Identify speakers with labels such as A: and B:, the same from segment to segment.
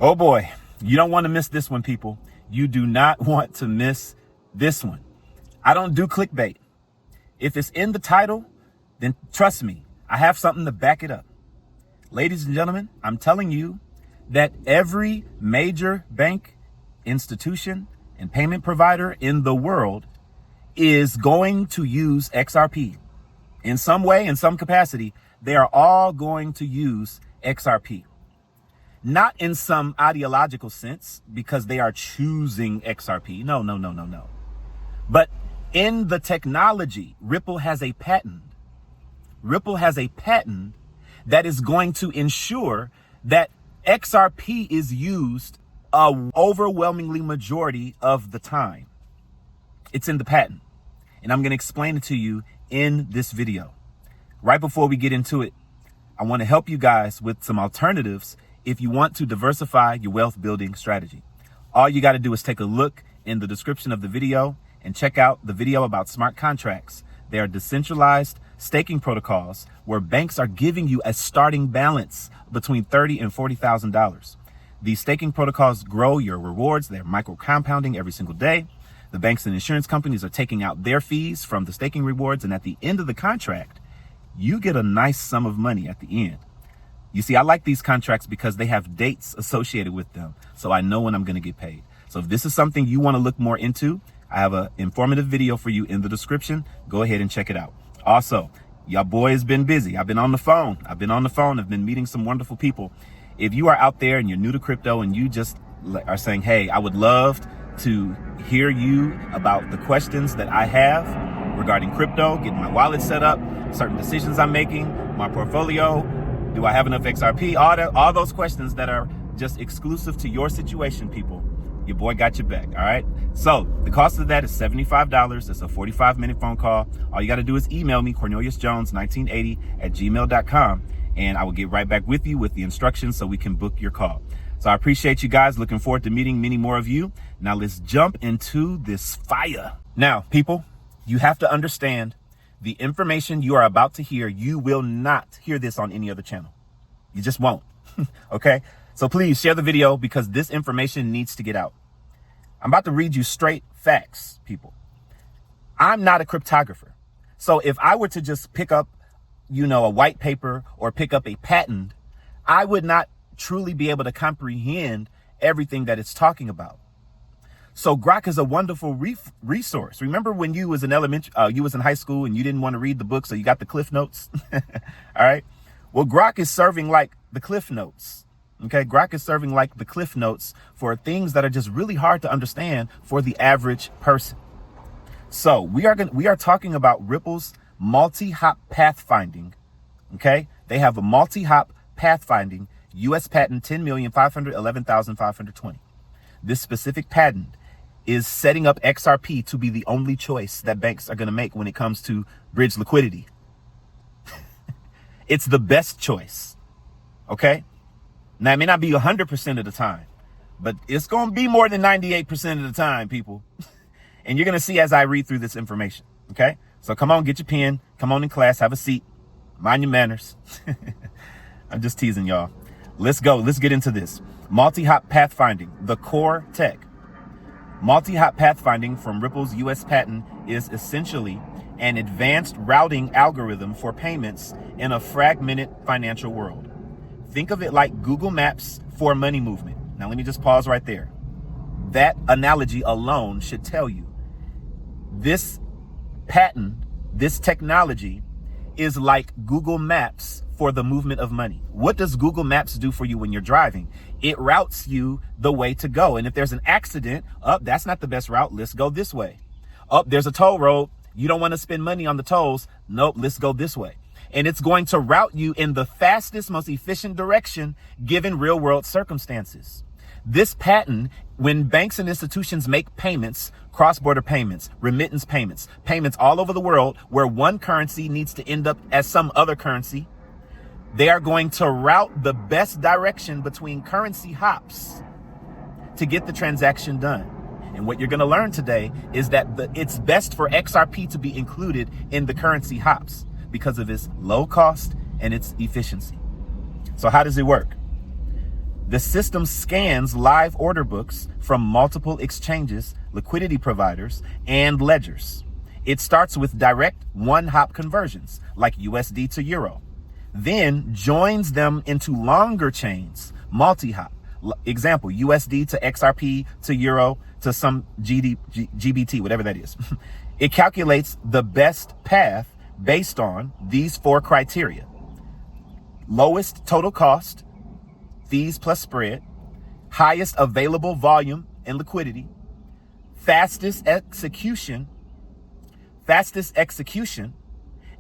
A: Oh boy, you don't want to miss this one, people. You do not want to miss this one. I don't do clickbait. If it's in the title, then trust me, I have something to back it up. Ladies and gentlemen, I'm telling you that every major bank, institution, and payment provider in the world is going to use XRP. In some way, in some capacity, they are all going to use XRP. Not in some ideological sense because they are choosing XRP. No. But in the technology, Ripple has a patent. Ripple has a patent that is going to ensure that XRP is used a overwhelmingly majority of the time. It's in the patent. And I'm going to explain it to you in this video. Right before we get into it, I want to help you guys with some alternatives if you want to diversify your wealth building strategy. All you got to do is take a look in the description of the video and check out the video about smart contracts. They are decentralized staking protocols where banks are giving you a starting balance between $30,000 and $40,000. These staking protocols grow your rewards. They're micro compounding every single day. The banks and insurance companies are taking out their fees from the staking rewards. And at the end of the contract, you get a nice sum of money at the end. You see, I like these contracts because they have dates associated with them, so I know when I'm going to get paid. So if this is something you want to look more into, I have an informative video for you in the description. Go ahead and check it out. Also, y'all boy has been busy. I've been on the phone. I've been meeting some wonderful people. If you are out there and you're new to crypto and you just are saying, hey, I would love to hear you about the questions that I have regarding crypto, getting my wallet set up, certain decisions I'm making, my portfolio, do I have enough XRP? All those questions that are just exclusive to your situation, people. Your boy got your back, all right? So the cost of that is $75. It's a 45-minute phone call. All you got to do is email me, corneliusjones1980@gmail.com, and I will get right back with you with the instructions so we can book your call. So I appreciate you guys. Looking forward to meeting many more of you. Now let's jump into this fire. Now, people, you have to understand the information you are about to hear, you will not hear this on any other channel. You just won't. Okay? So please share the video because this information needs to get out. I'm about to read you straight facts, people. I'm not a cryptographer. So if I were to just pick up, a white paper or pick up a patent, I would not truly be able to comprehend everything that it's talking about. So Grok is a wonderful resource. Remember when you was in you was in high school and you didn't want to read the book, so you got the Cliff Notes? All right. Well, Grok is serving like the Cliff Notes. Okay. Grok is serving like the Cliff Notes for things that are just really hard to understand for the average person. So we are talking about Ripple's multi-hop pathfinding. Okay. They have a multi-hop pathfinding U.S. patent 10,511,520. This specific patent is setting up XRP to be the only choice that banks are going to make when it comes to bridge liquidity. It's the best choice. Okay. Now, it may not be 100% of the time, but it's going to be more than 98% of the time, people. And you're going to see as I read through this information. Okay. So come on, get your pen. Come on in class. Have a seat. Mind your manners. I'm just teasing y'all. Let's go. Let's get into this. Multi-hop pathfinding, the core tech. Multi-hop pathfinding from Ripple's U.S. patent is essentially an advanced routing algorithm for payments in a fragmented financial world. Think of it like Google Maps for money movement. Now, let me just pause right there. That analogy alone should tell you this patent, this technology is like Google Maps for the movement of money. What does Google Maps do for you when you're driving? It routes you the way to go. And if there's an accident, that's not the best route. Let's go this way. There's a toll road. You don't want to spend money on the tolls. Nope, let's go this way. And it's going to route you in the fastest, most efficient direction given real world circumstances. This patent, when banks and institutions make payments, cross-border payments, remittance payments, payments all over the world where one currency needs to end up as some other currency, they are going to route the best direction between currency hops to get the transaction done. And what you're going to learn today is that it's best for XRP to be included in the currency hops because of its low cost and its efficiency. So how does it work? The system scans live order books from multiple exchanges, liquidity providers, and ledgers. It starts with direct one-hop conversions, like USD to Euro, then joins them into longer chains, multi-hop. Example, USD to XRP to Euro to some GBT, whatever that is. It calculates the best path based on these 4 criteria: lowest total cost, fees plus spread, highest available volume and liquidity, fastest execution,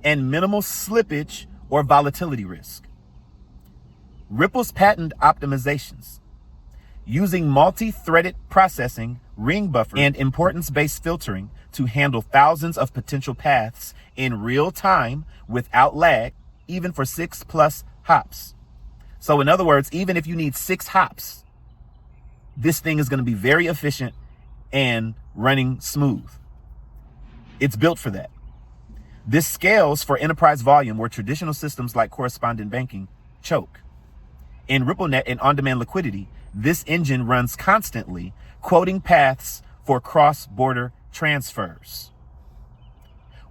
A: and minimal slippage or volatility risk. Ripple's patent optimizations. Using multi-threaded processing, ring buffer, and importance-based filtering to handle thousands of potential paths in real time without lag, even for 6+ hops. So in other words, even if you need 6 hops, this thing is going to be very efficient and running smooth. It's built for that. This scales for enterprise volume where traditional systems like correspondent banking choke. In RippleNet and on-demand liquidity, this engine runs constantly, quoting paths for cross-border transfers.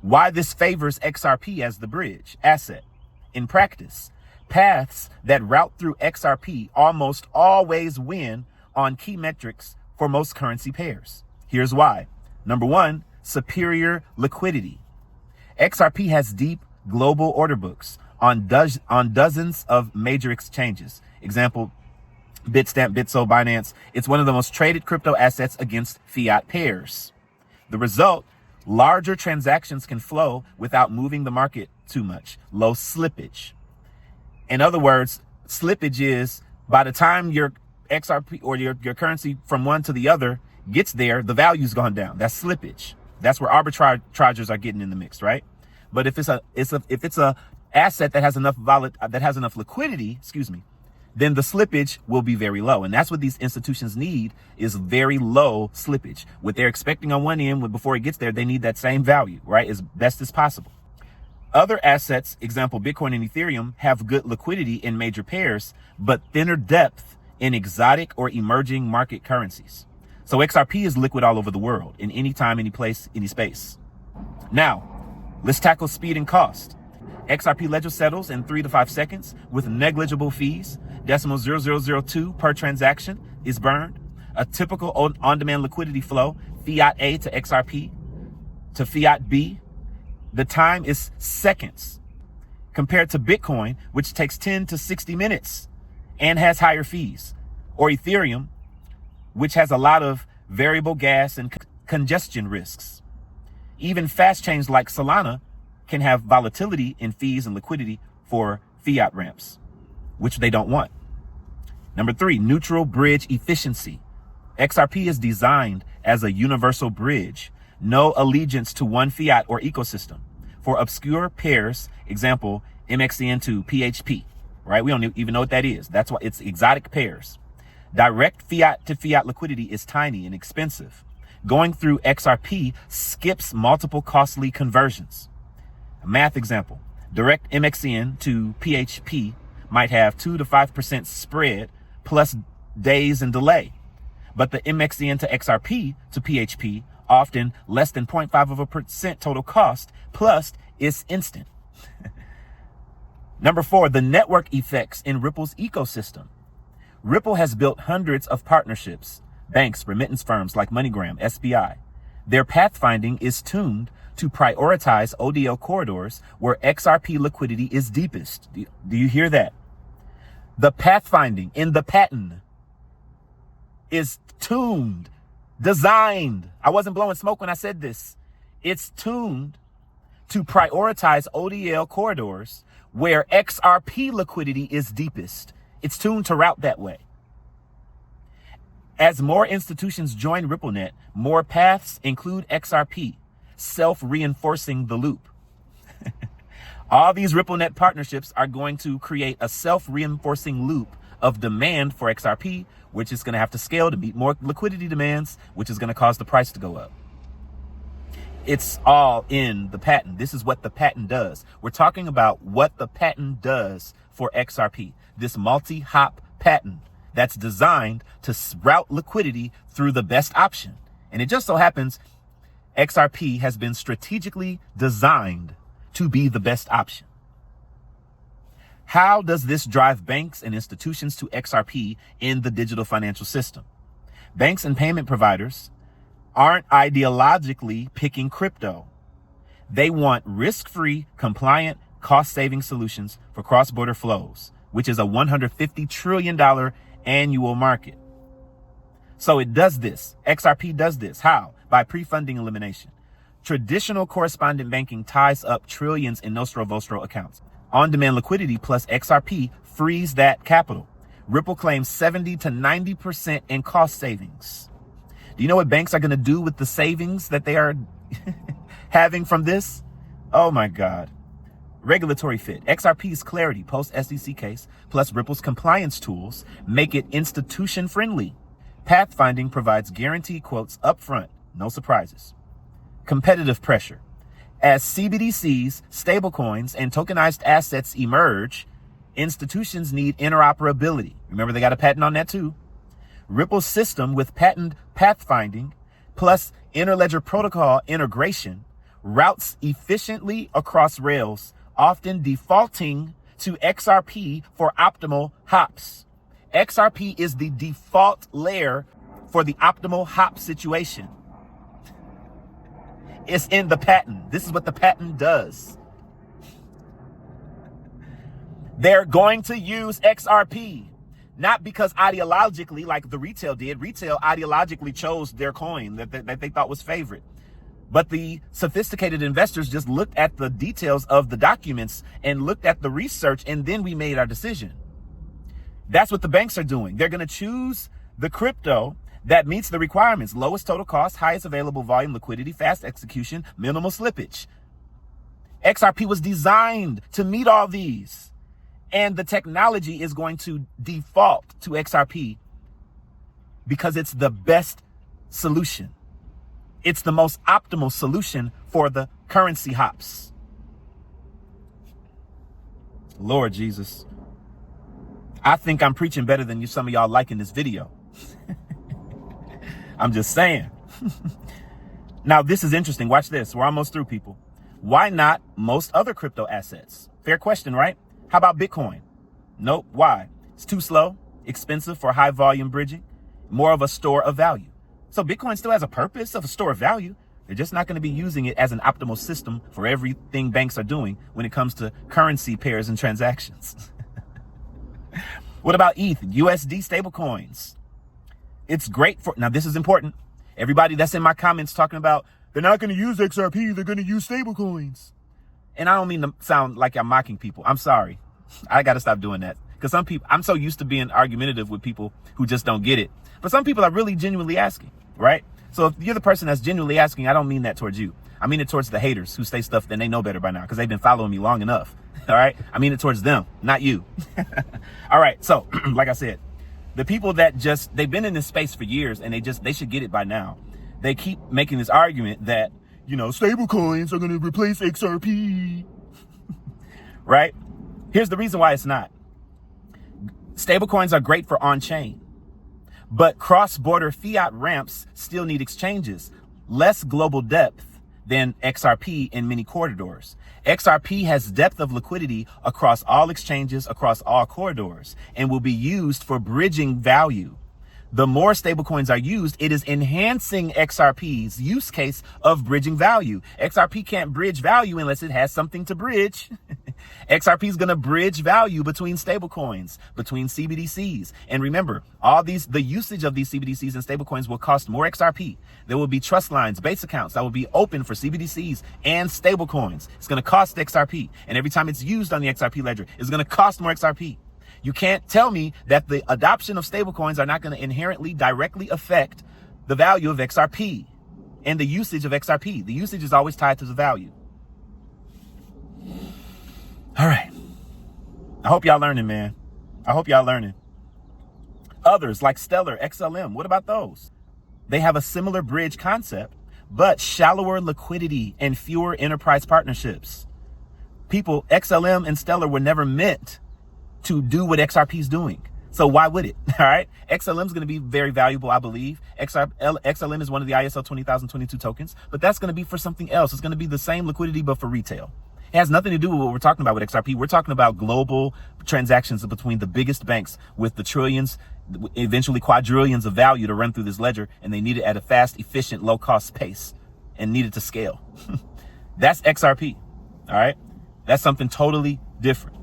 A: Why this favors XRP as the bridge asset. In practice, paths that route through XRP almost always win on key metrics for most currency pairs. Here's why. Number 1, superior liquidity. XRP has deep global order books on dozens of major exchanges. Example, Bitstamp, Bitso, Binance. It's one of the most traded crypto assets against fiat pairs. The result, larger transactions can flow without moving the market too much. Low slippage. In other words, slippage is by the time your XRP or your currency from one to the other gets there, the value's gone down. That's slippage. That's where arbitragers are getting in the mix, right? But if it's a asset that has enough liquidity, then the slippage will be very low. And that's what these institutions need, is very low slippage. What they're expecting on one end, before it gets there, they need that same value, right? As best as possible. Other assets, example, Bitcoin and Ethereum, have good liquidity in major pairs, but thinner depth in exotic or emerging market currencies. So XRP is liquid all over the world, in any time, any place, any space. Now, let's tackle speed and cost. XRP ledger settles in 3 to 5 seconds with negligible fees. Decimal 0.0002 per transaction is burned. A typical on-demand liquidity flow, fiat A to XRP to fiat B, the time is seconds, compared to Bitcoin, which takes 10 to 60 minutes and has higher fees, or Ethereum, which has a lot of variable gas and congestion risks. Even fast chains like Solana can have volatility in fees and liquidity for fiat ramps, which they don't want. Number 3, neutral bridge efficiency. XRP is designed as a universal bridge, no allegiance to one fiat or ecosystem. For obscure pairs, example, MXN to PHP, right? We don't even know what that is. That's why it's exotic pairs. Direct fiat to fiat liquidity is tiny and expensive. Going through XRP skips multiple costly conversions. A math example, direct MXN to PHP might have 2 to 5% spread plus days and delay. But the MXN to XRP to PHP, often less than 0.5% total cost, plus it's instant. Number 4, the network effects in Ripple's ecosystem. Ripple has built hundreds of partnerships, banks, remittance firms like MoneyGram, SBI. Their pathfinding is tuned to prioritize ODL corridors where XRP liquidity is deepest. Do you hear that? The pathfinding in the patent is tuned, designed. I wasn't blowing smoke when I said this. It's tuned to prioritize ODL corridors where XRP liquidity is deepest. It's tuned to route that way. As more institutions join RippleNet, more paths include XRP, self-reinforcing the loop. All these RippleNet partnerships are going to create a self-reinforcing loop of demand for XRP, which is going to have to scale to meet more liquidity demands, which is going to cause the price to go up. It's all in the patent. This is what the patent does. We're talking about what the patent does for XRP, this multi-hop patent. that's designed to route liquidity through the best option. And it just so happens XRP has been strategically designed to be the best option. How does this drive banks and institutions to XRP in the digital financial system? Banks and payment providers aren't ideologically picking crypto. They want risk-free, compliant, cost-saving solutions for cross-border flows, which is a $150 trillion annual market. So it does this. XRP does this. How? By pre-funding elimination. Traditional correspondent banking ties up trillions in nostro vostro accounts. On-demand liquidity plus XRP frees that capital. Ripple claims 70 to 90% in cost savings. Do you know what banks are going to do with the savings that they are having from this? Oh my God. Regulatory fit. XRP's clarity post-SEC case plus Ripple's compliance tools make it institution friendly. Pathfinding provides guaranteed quotes upfront. No surprises. Competitive pressure. As CBDCs, stablecoins, and tokenized assets emerge, institutions need interoperability. Remember, they got a patent on that too. Ripple's system with patent pathfinding plus interledger protocol integration routes efficiently across rails, often defaulting to XRP for optimal hops. XRP is the default layer for the optimal hop situation. It's in the patent. This is what the patent does. They're going to use XRP, not because ideologically, like the retail did. Retail ideologically chose their coin that they thought was favorite. But the sophisticated investors just looked at the details of the documents and looked at the research, and then we made our decision. That's what the banks are doing. They're going to choose the crypto that meets the requirements: lowest total cost, highest available volume, liquidity, fast execution, minimal slippage. XRP was designed to meet all these, and the technology is going to default to XRP because it's the best solution. It's the most optimal solution for the currency hops. Lord Jesus. I think I'm preaching better than some of y'all liking this video. I'm just saying. Now, this is interesting. Watch this. We're almost through, people. Why not most other crypto assets? Fair question, right? How about Bitcoin? Nope. Why? It's too slow, expensive for high volume bridging, more of a store of value. So Bitcoin still has a purpose of a store of value. They're just not going to be using it as an optimal system for everything banks are doing when it comes to currency pairs and transactions. What about ETH, USD stablecoins? It's great for, now this is important. Everybody that's in my comments talking about, they're not going to use XRP, they're going to use stablecoins. And I don't mean to sound like I'm mocking people. I'm sorry. I got to stop doing that. Because some people, I'm so used to being argumentative with people who just don't get it. But some people are really genuinely asking, right? So if you're the person that's genuinely asking, I don't mean that towards you. I mean it towards the haters who say stuff that they know better by now because they've been following me long enough. All right. I mean it towards them, not you. All right. So like I said, the people that they've been in this space for years and they should get it by now. They keep making this argument that, stable coins are going to replace XRP. Right? Here's the reason why it's not. Stable coins are great for on-chain, but cross-border fiat ramps still need exchanges, less global depth than XRP in many corridors. XRP has depth of liquidity across all exchanges, across all corridors, and will be used for bridging value. The more stablecoins are used, it is enhancing XRP's use case of bridging value. XRP can't bridge value unless it has something to bridge. XRP is going to bridge value between stablecoins, between CBDCs. And remember, the usage of these CBDCs and stablecoins will cost more XRP. There will be trust lines, base accounts that will be open for CBDCs and stablecoins. It's going to cost XRP. And every time it's used on the XRP ledger, it's going to cost more XRP. You can't tell me that the adoption of stablecoins are not going to inherently directly affect the value of XRP and the usage of XRP. The usage is always tied to the value. All right. I hope y'all learning, man. I hope y'all learning. Others like Stellar, XLM, what about those? They have a similar bridge concept, but shallower liquidity and fewer enterprise partnerships. People, XLM and Stellar were never meant to do what XRP is doing. So why would it? All right. XLM is going to be very valuable, I believe. XLM is one of the ISO 20022 tokens, but that's going to be for something else. It's going to be the same liquidity, but for retail. It has nothing to do with what we're talking about with XRP. We're talking about global transactions between the biggest banks with the trillions, eventually quadrillions of value to run through this ledger. And they need it at a fast, efficient, low cost pace and need it to scale. That's XRP. All right. That's something totally different.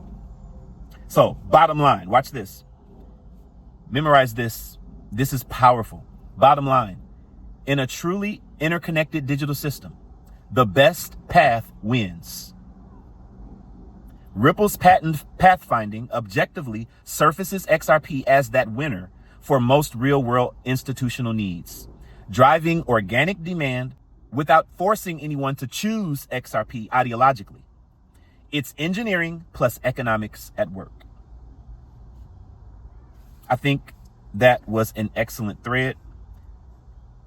A: So bottom line, watch this. Memorize this. This is powerful. Bottom line, in a truly interconnected digital system, the best path wins. Ripple's patent pathfinding objectively surfaces XRP as that winner for most real-world institutional needs, driving organic demand without forcing anyone to choose XRP ideologically. It's engineering plus economics at work. I think that was an excellent thread.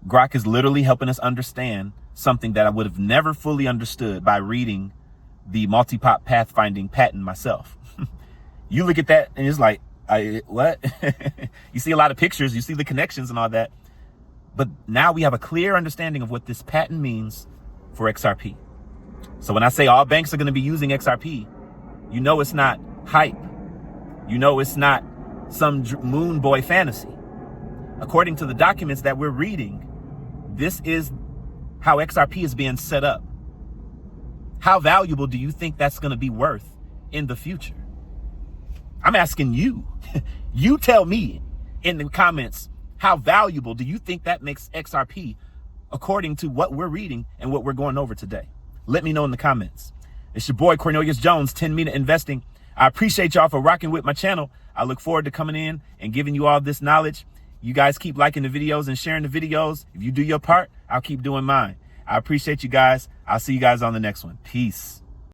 A: Grok is literally helping us understand something that I would have never fully understood by reading the multi-pop pathfinding patent myself. You look at that and it's like, what? You see a lot of pictures, you see the connections and all that. But now we have a clear understanding of what this patent means for XRP. So when I say all banks are going to be using XRP, you know it's not hype. You know it's not some moon boy fantasy. According to the documents that we're reading, this is how XRP is being set up. How valuable do you think that's going to be worth in the future? I'm asking you. You tell me in the comments, how valuable do you think that makes XRP according to what we're reading and what we're going over today? Let me know in the comments. It's your boy Cornelius Jones, 10-Minute Investing. I appreciate y'all for rocking with my channel. I look forward to coming in and giving you all this knowledge. You guys keep liking the videos and sharing the videos. If you do your part, I'll keep doing mine. I appreciate you guys. I'll see you guys on the next one. Peace.